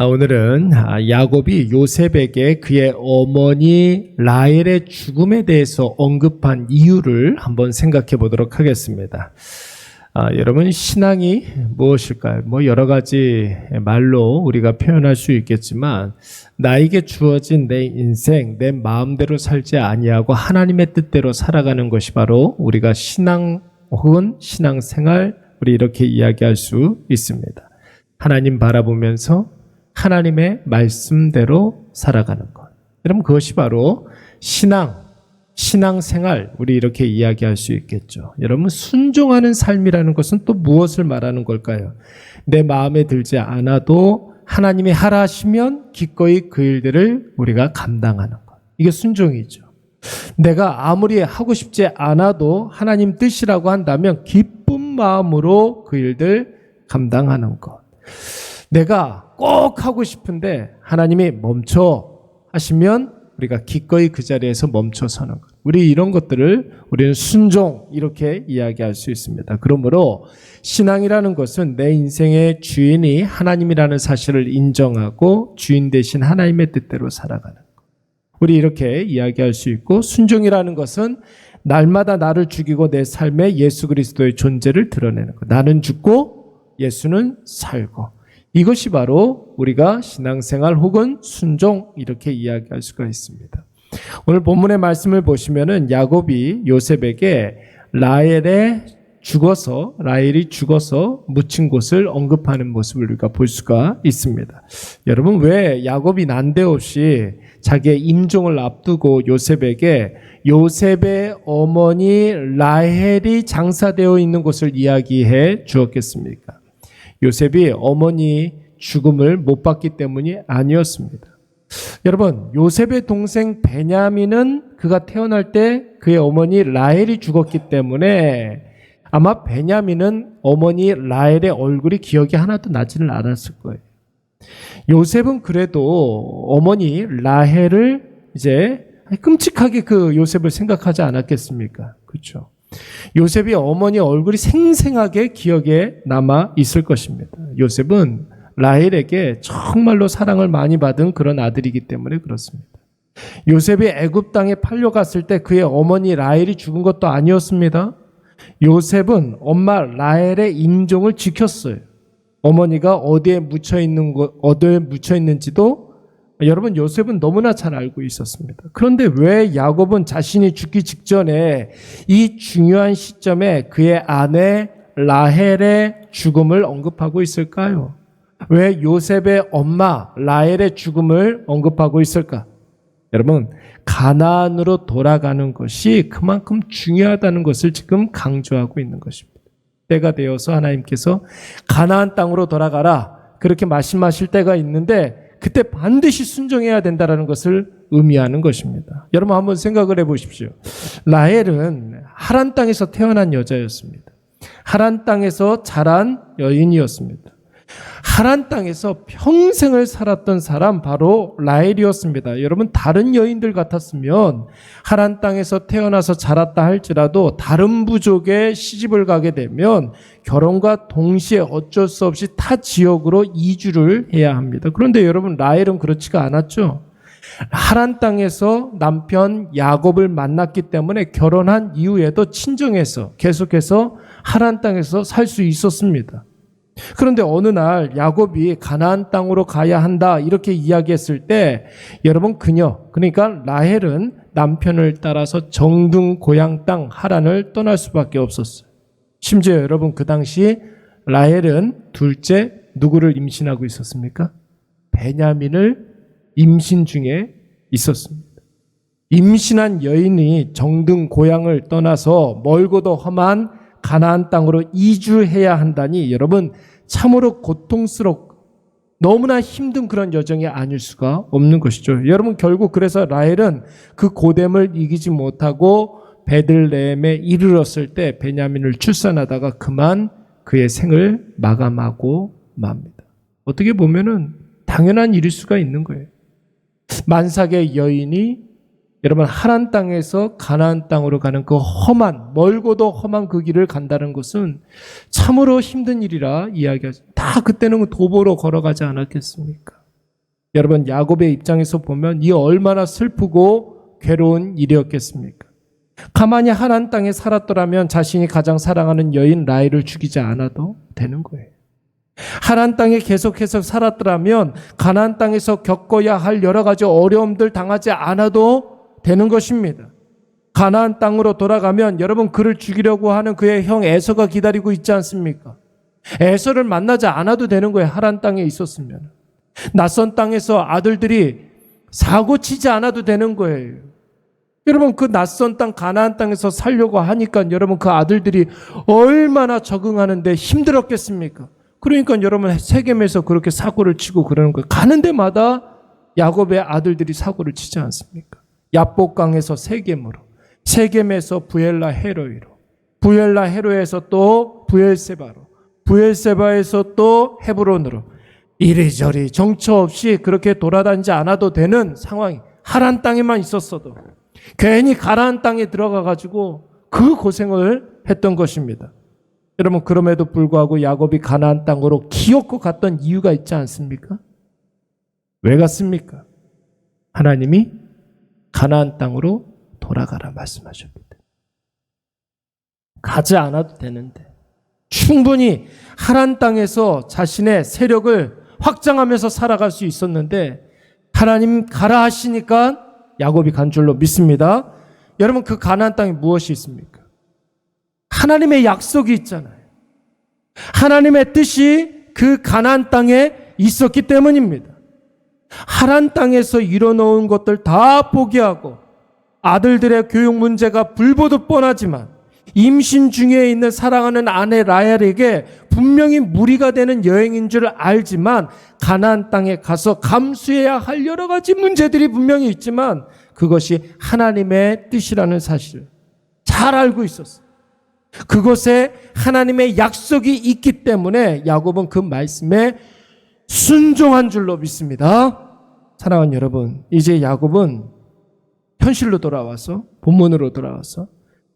오늘은 야곱이 요셉에게 그의 어머니 라헬의 죽음에 대해서 언급한 이유를 한번 생각해 보도록 하겠습니다. 여러분, 신앙이 무엇일까요? 여러 가지 말로 우리가 표현할 수 있겠지만, 나에게 주어진 내 인생, 내 마음대로 살지 아니하고 하나님의 뜻대로 살아가는 것이 바로 우리가 신앙 혹은 신앙생활, 우리 이렇게 이야기할 수 있습니다. 하나님 바라보면서 하나님의 말씀대로 살아가는 것. 여러분, 그것이 바로 신앙생활, 우리 이렇게 이야기할 수 있겠죠. 여러분, 순종하는 삶이라는 것은 또 무엇을 말하는 걸까요? 내 마음에 들지 않아도 하나님이 하라 하시면 기꺼이 그 일들을 우리가 감당하는 것. 이게 순종이죠. 내가 아무리 하고 싶지 않아도 하나님 뜻이라고 한다면 기쁜 마음으로 그 일들 감당하는 것. 내가 꼭 하고 싶은데 하나님이 멈춰 하시면 우리가 기꺼이 그 자리에서 멈춰서는 것. 우리 이런 것들을 우리는 순종, 이렇게 이야기할 수 있습니다. 그러므로 신앙이라는 것은 내 인생의 주인이 하나님이라는 사실을 인정하고 주인 대신 하나님의 뜻대로 살아가는 것. 우리 이렇게 이야기할 수 있고, 순종이라는 것은 날마다 나를 죽이고 내 삶에 예수 그리스도의 존재를 드러내는 것. 나는 죽고 예수는 살고. 이것이 바로 우리가 신앙생활 혹은 순종, 이렇게 이야기할 수가 있습니다. 오늘 본문의 말씀을 보시면은 야곱이 요셉에게 라헬이 죽어서 묻힌 곳을 언급하는 모습을 우리가 볼 수가 있습니다. 여러분, 왜 야곱이 난데없이 자기의 임종을 앞두고 요셉에게 요셉의 어머니 라헬이 장사되어 있는 곳을 이야기해 주었겠습니까? 요셉이 어머니 죽음을 못 봤기 때문이 아니었습니다. 여러분, 요셉의 동생 베냐민은 그가 태어날 때 그의 어머니 라헬이 죽었기 때문에 아마 베냐민은 어머니 라헬의 얼굴이 기억이 하나도 나지는 않았을 거예요. 요셉은 그래도 어머니 라헬을 이제 끔찍하게 그 요셉을 생각하지 않았겠습니까? 그렇죠. 요셉이 어머니 얼굴이 생생하게 기억에 남아 있을 것입니다. 요셉은 라헬에게 정말로 사랑을 많이 받은 그런 아들이기 때문에 그렇습니다. 요셉이 애굽 땅에 팔려갔을 때 그의 어머니 라헬이 죽은 것도 아니었습니다. 요셉은 엄마 라헬의 임종을 지켰어요. 어머니가 어디에 묻혀 있는지도 여러분, 요셉은 너무나 잘 알고 있었습니다. 그런데 왜 야곱은 자신이 죽기 직전에 이 중요한 시점에 그의 아내 라헬의 죽음을 언급하고 있을까요? 왜 요셉의 엄마 라헬의 죽음을 언급하고 있을까? 여러분, 가나안으로 돌아가는 것이 그만큼 중요하다는 것을 지금 강조하고 있는 것입니다. 때가 되어서 하나님께서 가나안 땅으로 돌아가라, 그렇게 말씀하실 때가 있는데 그때 반드시 순종해야 된다는 것을 의미하는 것입니다. 여러분, 한번 생각을 해보십시오. 라헬은 하란 땅에서 태어난 여자였습니다. 하란 땅에서 자란 여인이었습니다. 하란 땅에서 평생을 살았던 사람, 바로 라헬이었습니다. 여러분, 다른 여인들 같았으면 하란 땅에서 태어나서 자랐다 할지라도 다른 부족에 시집을 가게 되면 결혼과 동시에 어쩔 수 없이 타 지역으로 이주를 해야 합니다. 그런데 여러분, 라헬은 그렇지가 않았죠. 하란 땅에서 남편 야곱을 만났기 때문에 결혼한 이후에도 친정에서 계속해서 하란 땅에서 살 수 있었습니다. 그런데 어느 날 야곱이 가나안 땅으로 가야 한다, 이렇게 이야기했을 때 여러분, 그러니까 라헬은 남편을 따라서 정등 고향 땅 하란을 떠날 수밖에 없었어요. 심지어 여러분, 그 당시 라헬은 둘째 누구를 임신하고 있었습니까? 베냐민을 임신 중에 있었습니다. 임신한 여인이 정등 고향을 떠나서 멀고도 험한 가나안 땅으로 이주해야 한다니, 여러분, 참으로 고통스럽고 너무나 힘든 그런 여정이 아닐 수가 없는 것이죠. 여러분, 결국 그래서 라헬은 그 고됨을 이기지 못하고 베들레헴에 이르렀을 때 베냐민을 출산하다가 그만 그의 생을 마감하고 맙니다. 어떻게 보면은 당연한 일일 수가 있는 거예요. 만삭의 여인이 여러분, 하란 땅에서 가나안 땅으로 가는 그 멀고도 험한 그 길을 간다는 것은 참으로 힘든 일이라 이야기하죠. 다 그때는 도보로 걸어가지 않았겠습니까? 여러분, 야곱의 입장에서 보면 이 얼마나 슬프고 괴로운 일이었겠습니까? 가만히 하나님 땅에 살았더라면 자신이 가장 사랑하는 여인 라헬을 죽이지 않아도 되는 거예요. 하나님 땅에 계속해서 살았더라면 가나안 땅에서 겪어야 할 여러 가지 어려움들 당하지 않아도 되는 것입니다. 가나안 땅으로 돌아가면 여러분, 그를 죽이려고 하는 그의 형 에서가 기다리고 있지 않습니까? 에서를 만나지 않아도 되는 거예요. 하나님 땅에 있었으면. 낯선 땅에서 아들들이 사고치지 않아도 되는 거예요. 여러분, 그 낯선 땅 가나안 땅에서 살려고 하니까 여러분, 그 아들들이 얼마나 적응하는데 힘들었겠습니까? 그러니까 여러분, 세겜에서 그렇게 사고를 치고 그러는 거예요. 가는 데마다 야곱의 아들들이 사고를 치지 않습니까? 야복강에서 세겜으로, 세겜에서 부엘라 헤로이로, 부엘라 헤로에서 또 부엘세바로, 부엘세바에서 또 헤브론으로 이리저리 정처 없이 그렇게 돌아다니지 않아도 되는 상황이 하란 땅에만 있었어도 괜히 가나안 땅에 들어가 가지고 그 고생을 했던 것입니다. 여러분, 그럼에도 불구하고 야곱이 가나안 땅으로 기어코 갔던 이유가 있지 않습니까? 왜 갔습니까? 하나님이 가나안 땅으로 돌아가라 말씀하셨거든요. 가지 않아도 되는데 충분히 하란 땅에서 자신의 세력을 확장하면서 살아갈 수 있었는데 하나님 가라 하시니까 야곱이 간 줄로 믿습니다. 여러분, 그 가나안 땅에 무엇이 있습니까? 하나님의 약속이 있잖아요. 하나님의 뜻이 그 가나안 땅에 있었기 때문입니다. 하란 땅에서 이뤄놓은 것들 다 포기하고 아들들의 교육 문제가 불보듯 뻔하지만 임신 중에 있는 사랑하는 아내 라헬에게 분명히 무리가 되는 여행인 줄 알지만 가나안 땅에 가서 감수해야 할 여러 가지 문제들이 분명히 있지만 그것이 하나님의 뜻이라는 사실을 잘 알고 있었어요. 그곳에 하나님의 약속이 있기 때문에 야곱은 그 말씀에 순종한 줄로 믿습니다. 사랑하는 여러분, 이제 야곱은 현실로 돌아와서, 본문으로 돌아와서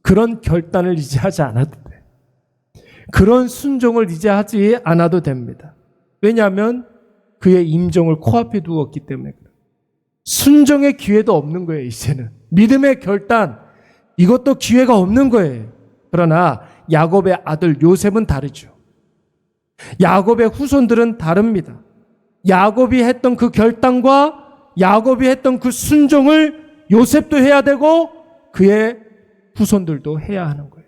그런 결단을 이제 하지 않아도 돼. 그런 순종을 이제 하지 않아도 됩니다. 왜냐하면 그의 임종을 코앞에 두었기 때문에 그래요. 순종의 기회도 없는 거예요. 이제는 믿음의 결단, 이것도 기회가 없는 거예요. 그러나 야곱의 아들 요셉은 다르죠. 야곱의 후손들은 다릅니다. 야곱이 했던 그 결단과 야곱이 했던 그 순종을 요셉도 해야 되고 그의 후손들도 해야 하는 거예요.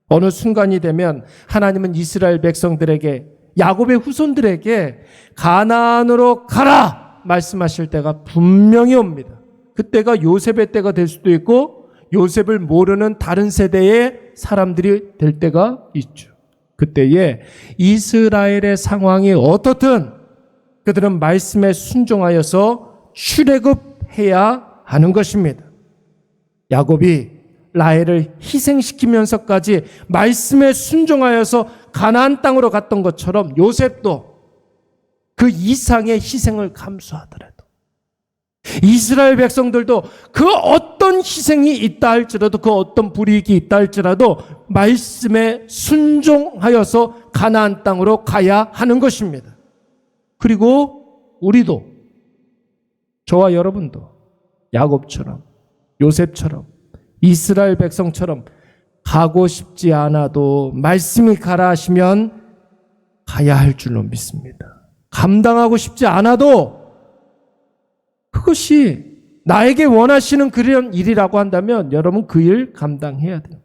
어느 순간이 되면 하나님은 이스라엘 백성들에게, 야곱의 후손들에게 가나안으로 가라 말씀하실 때가 분명히 옵니다. 그때가 요셉의 때가 될 수도 있고 요셉을 모르는 다른 세대의 사람들이 될 때가 있죠. 그때에 이스라엘의 상황이 어떻든 그들은 말씀에 순종하여서 출애굽해야 하는 것입니다. 야곱이 라헬을 희생시키면서까지 말씀에 순종하여서 가나안 땅으로 갔던 것처럼 요셉도 그 이상의 희생을 감수하더라도, 이스라엘 백성들도 그 어떤 희생이 있다 할지라도, 그 어떤 불이익이 있다 할지라도 말씀에 순종하여서 가나안 땅으로 가야 하는 것입니다. 그리고 우리도, 저와 여러분도 야곱처럼, 요셉처럼, 이스라엘 백성처럼 가고 싶지 않아도 말씀이 가라 하시면 가야 할 줄로 믿습니다. 감당하고 싶지 않아도 그것이 나에게 원하시는 그런 일이라고 한다면 여러분 그 일 감당해야 돼요.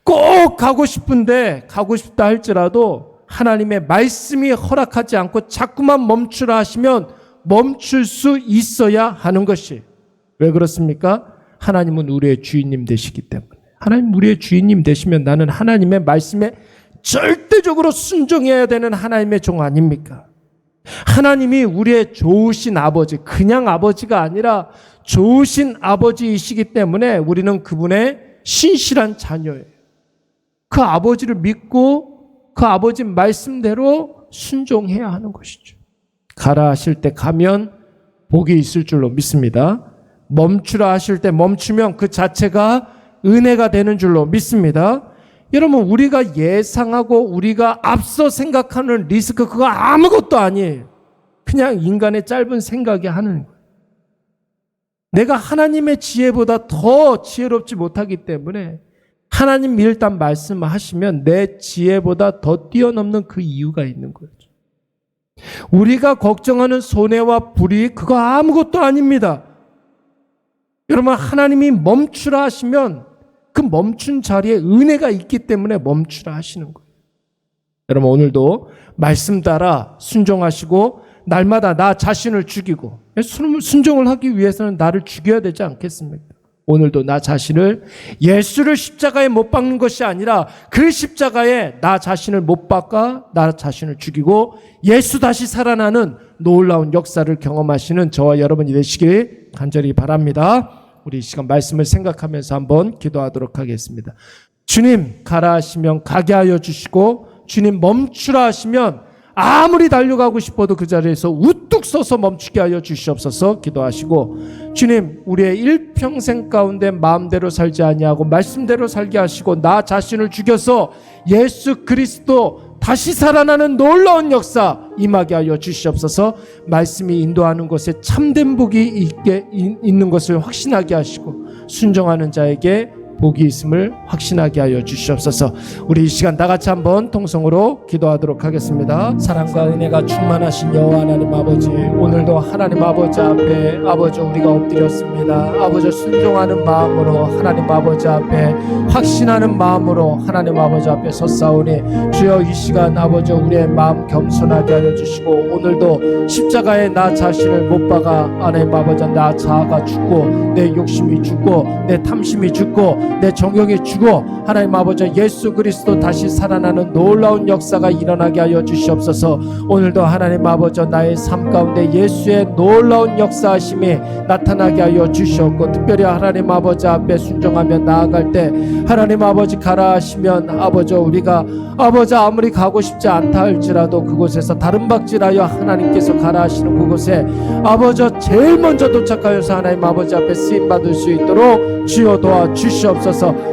꼭 가고 싶은데, 가고 싶다 할지라도 하나님의 말씀이 허락하지 않고 자꾸만 멈추라 하시면 멈출 수 있어야 하는 것이, 왜 그렇습니까? 하나님은 우리의 주인님 되시기 때문에. 하나님 우리의 주인님 되시면 나는 하나님의 말씀에 절대적으로 순종해야 되는 하나님의 종 아닙니까? 하나님이 우리의 좋으신 아버지, 그냥 아버지가 아니라 좋으신 아버지이시기 때문에 우리는 그분의 신실한 자녀예요. 그 아버지를 믿고 그 아버지 말씀대로 순종해야 하는 것이죠. 가라 하실 때 가면 복이 있을 줄로 믿습니다. 멈추라 하실 때 멈추면 그 자체가 은혜가 되는 줄로 믿습니다. 여러분, 우리가 예상하고 우리가 앞서 생각하는 리스크, 그거 아무것도 아니에요. 그냥 인간의 짧은 생각에 하는 거예요. 내가 하나님의 지혜보다 더 지혜롭지 못하기 때문에 하나님 일단 말씀하시면 내 지혜보다 더 뛰어넘는 그 이유가 있는 거죠. 우리가 걱정하는 손해와 불이익 그거 아무것도 아닙니다. 여러분, 하나님이 멈추라 하시면 그 멈춘 자리에 은혜가 있기 때문에 멈추라 하시는 거예요. 여러분, 오늘도 말씀 따라 순종하시고 날마다 나 자신을 죽이고, 순종을 하기 위해서는 나를 죽여야 되지 않겠습니까? 오늘도 나 자신을, 예수를 십자가에 못 박는 것이 아니라 그 십자가에 나 자신을 못 박아 나 자신을 죽이고 예수 다시 살아나는 놀라운 역사를 경험하시는 저와 여러분이 되시길 간절히 바랍니다. 우리 이 시간 말씀을 생각하면서 한번 기도하도록 하겠습니다. 주님, 가라 하시면 가게 하여 주시고, 주님 멈추라 하시면 아무리 달려가고 싶어도 그 자리에서 우뚝 서서 멈추게 하여 주시옵소서. 기도하시고, 주님, 우리의 일평생 가운데 마음대로 살지 아니하고 말씀대로 살게 하시고 나 자신을 죽여서 예수 그리스도 다시 살아나는 놀라운 역사 임하게 하여 주시옵소서. 말씀이 인도하는 곳에 참된 복이 있는 것을 확신하게 하시고 순종하는 자에게 복이 있음을 확신하게 하여 주시옵소서. 우리 이 시간 다 같이 한번 통성으로 기도하도록 하겠습니다. 사랑과 은혜가 충만하신 여호와 하나님 아버지, 오늘도 하나님 아버지 앞에 아버지 우리가 엎드렸습니다. 아버지 순종하는 마음으로 하나님 아버지 앞에 확신하는 마음으로 하나님 아버지 앞에 섰사오니 주여 이 시간 아버지 우리의 마음 겸손하게 하여 주시고, 오늘도 십자가에 나 자신을 못 박아 하나님 아버지 나 자아가 죽고 내 욕심이 죽고 내 탐심이 죽고 내 정욕이 죽어 하나님 아버지 예수 그리스도 다시 살아나는 놀라운 역사가 일어나게 하여 주시옵소서. 오늘도 하나님 아버지 나의 삶 가운데 예수의 놀라운 역사하심이 나타나게 하여 주시옵고, 특별히 하나님 아버지 앞에 순종하며 나아갈 때 하나님 아버지 가라 하시면 아버지 우리가 아버지 아무리 가고 싶지 않다 할지라도 그곳에서 다른 박질하여 하나님께서 가라 하시는 그곳에 아버지 제일 먼저 도착하여서 하나님 아버지 앞에 쓰임 받을 수 있도록 주여 도와 주시옵소서.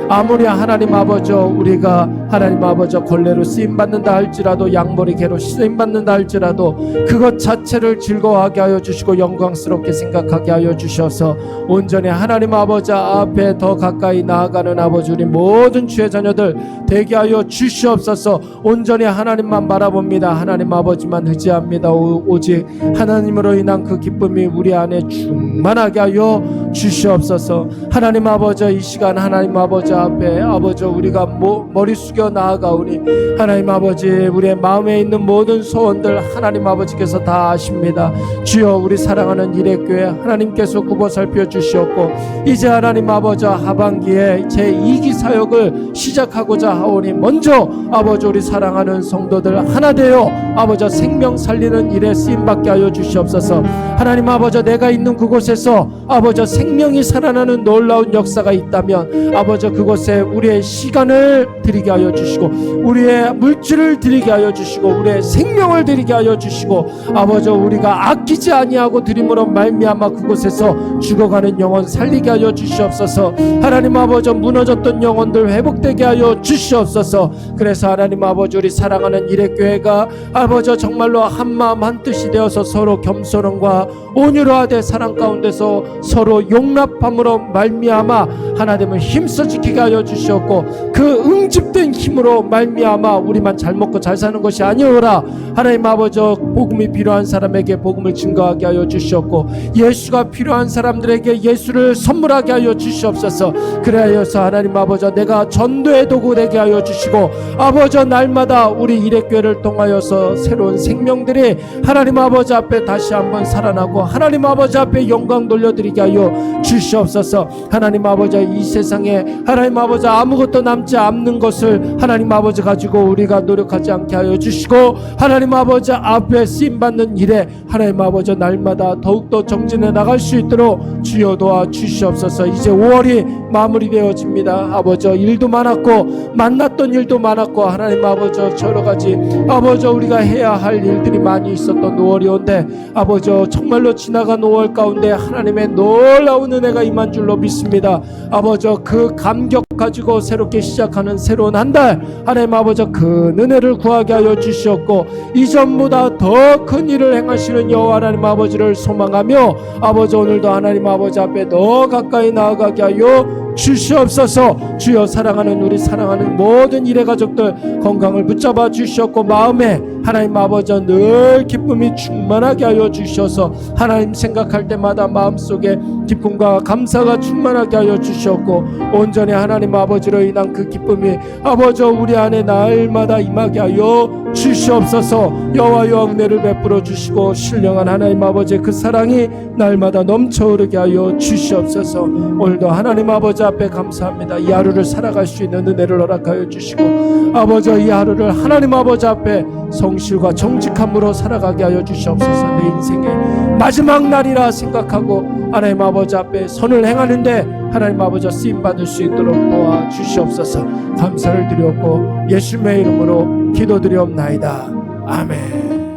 아무리 하나님 아버지 우리가 하나님 아버지 걸레로 쓰임 받는다 할지라도 양머리 개로 쓰임 받는다 할지라도 그것 자체를 즐거워하게 하여 주시고 영광스럽게 생각하게 하여 주셔서 온전히 하나님 아버지 앞에 더 가까이 나아가는 아버지 우리 모든 주의 자녀들 되게 하여 주시옵소서. 온전히 하나님만 바라봅니다. 하나님 아버지만 의지합니다. 오직 하나님으로 인한 그 기쁨이 우리 안에 충만하게 하여 주시옵소서. 하나님 아버지 이 시간 하나님 아버지 앞에 아버지 우리가 머리 숙여 나아가오니 하나님 아버지 우리의 마음에 있는 모든 소원들 하나님 아버지께서 다 아십니다. 주여 우리 사랑하는 일회교회 하나님께서 굽어 살펴 주시었고 이제 하나님 아버지 하반기에 제2기 사역을 시작하고자 하오니 먼저 아버지 우리 사랑하는 성도들 하나 되어 아버지 생명 살리는 일에 쓰임받게 하여 주시옵소서. 하나님 아버지 내가 있는 그곳에서 아버지 생명이 살아나는 놀라운 역사가 있다면 아버지 그곳에 우리의 시간을 드리게 하여 주시고 우리의 물질을 드리게 하여 주시고 우리의 생명을 드리게 하여 주시고 아버지 우리가 아끼지 아니하고 드림으로 말미암아 그곳에서 죽어가는 영혼 살리게 하여 주시옵소서. 하나님 아버지 무너졌던 영혼들 회복되게 하여 주시옵소서. 그래서 하나님 아버지 우리 사랑하는 일회교회가 아버지 정말로 한마음 한뜻이 되어서 서로 겸손함과 온유로 하되 사랑 가운데서 서로 용납함으로 말미암아 하나님을 힘써 지키게 하여 주시옵고 그 응집된 힘으로 말미암아 우리만 잘 먹고 잘 사는 것이 아니오라. 하나님 아버지 복음이 필요한 사람에게 복음을 증거하게 하여 주시옵고 예수가 필요한 사람들에게 예수를 선물하게 하여 주시옵소서. 그래서 하나님 아버지 내가 전도의 도구 되게 하여 주시고 아버지 날마다 우리 일회교회를 통하여서 새로운 생명들이 하나님 아버지 앞에 다시 한번 살아나고 하나님 아버지 앞에 영광 돌려드리게 하여 주시옵소서. 하나님 아버지 이 세상에 하나님 아버지 아무것도 남지 않는 것을 하나님 아버지 가지고 우리가 노력하지 않게 하여 주시고 하나님 아버지 앞에 쓰임받는 일에 하나님 아버지 날마다 더욱더 정진해 나갈 수 있도록 주여 도와 주시옵소서. 이제 5월이 마무리되어집니다. 아버지 일도 많았고 만났던 일도 많았고 하나님 아버지 여러가지 아버지 우리가 해야 할 일들이 많이 있었던 5월이 온데 아버지 정말로 지나간 5월 가운데 하나님의 놀라운 놀라운 은혜가 임한 줄로 믿습니다. 아버지, 그 감격 가지고 새롭게 시작하는 새로운 한 달, 하나님 아버지 그 은혜를 구하게 하여 주시옵고, 이전보다 더 큰 일을 행하시는 여호와 하나님 아버지를 소망하며, 아버지 오늘도 하나님 아버지 앞에 더 가까이 나아가게 하여 주시옵소서. 주여, 사랑하는 우리 사랑하는 모든 일의 가족들 건강을 붙잡아 주시옵고, 마음에 하나님 아버지 늘 기쁨이 충만하게 하여 주셔서 하나님 생각할 때마다 마음속에 기쁨과 감사가 충만하게 하여 주시옵고, 온전히 하나님 아버지로 인한 그 기쁨이 아버지 우리 안에 날마다 임하게 하여 주시옵소서. 여호와여 은혜를 베풀어 주시고, 신령한 하나님 아버지의 그 사랑이 날마다 넘쳐흐르게 하여 주시옵소서. 오늘도 하나님 아버지 앞에 감사합니다. 이 하루를 살아갈 수 있는 은혜를 허락하여 주시고, 아버지 이 하루를 하나님 아버지 앞에 성실과 정직함으로 살아가게 하여 주시옵소서. 내 인생의 마지막 날이라 생각하고 하나님 아버지 앞에 선을 행하는데 하나님 아버지 쓰임받을 수 있도록 도와주시옵소서. 감사를 드렸고 예수님의 이름으로 기도드리옵나이다. 아멘.